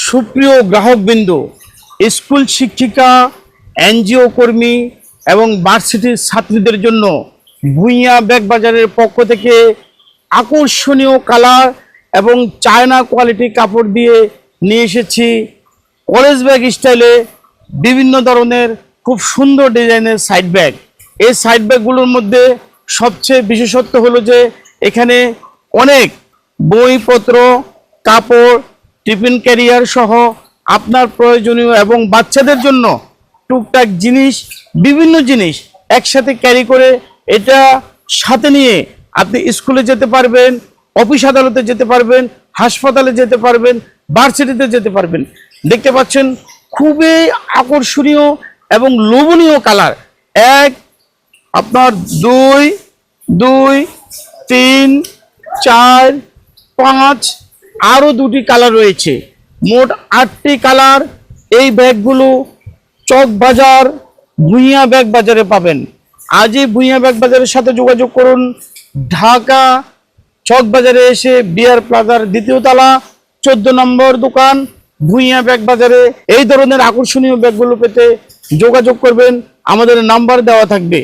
সুপ্রিয় গ্রাহকবৃন্দ, স্কুল শিক্ষিকা, এনজিও কর্মী এবং ভার্সিটির ছাত্রীদের জন্য ভূঁইয়া ব্যাগ বাজারের পক্ষ থেকে আকর্ষণীয় কালার এবং চায়না কোয়ালিটি কাপড় দিয়ে নিয়ে এসেছি কলেজ ব্যাগ স্টাইলে বিভিন্ন ধরনের খুব সুন্দর ডিজাইনের সাইড ব্যাগ। এই সাইড ব্যাগগুলোর মধ্যে সবচেয়ে বিশেষত্ব হলো যে এখানে অনেক বইপত্র, কাপড়, টিফিন ক্যারিয়ার সহ আপনার প্রয়োজনীয় এবং বাচ্চাদের জন্য টুকটাক জিনিস, বিভিন্ন জিনিস একসাথে ক্যারি করে এটা সাথে নিয়ে আপনি স্কুলে যেতে পারবেন, অফিস আদালতে যেতে পারবেন, হাসপাতালে যেতে পারবেন, ভার্সিটিতে যেতে পারবেন। দেখতে পাচ্ছেন খুবই আকর্ষণীয় এবং লোভনীয় কালার। এক, আপনার 2, 2, 3, 4, 5 আরও 2টি কালার রয়েছে। মোট 8টি কালার। এই ব্যাগগুলো চকবাজার ভূঁইয়া ব্যাগ বাজারে পাবেন। আজই ভূঁইয়া ব্যাগ বাজারের সাথে যোগাযোগ করুন। ঢাকা চকবাজারে এসে বিআর প্লাজার 2য় তলা 14 নম্বর দোকান ভূঁইয়া ব্যাগ বাজারে এই ধরনের আকর্ষণীয় ব্যাগগুলো পেতে যোগাযোগ করবেন। আমাদের নাম্বার দেওয়া থাকবে।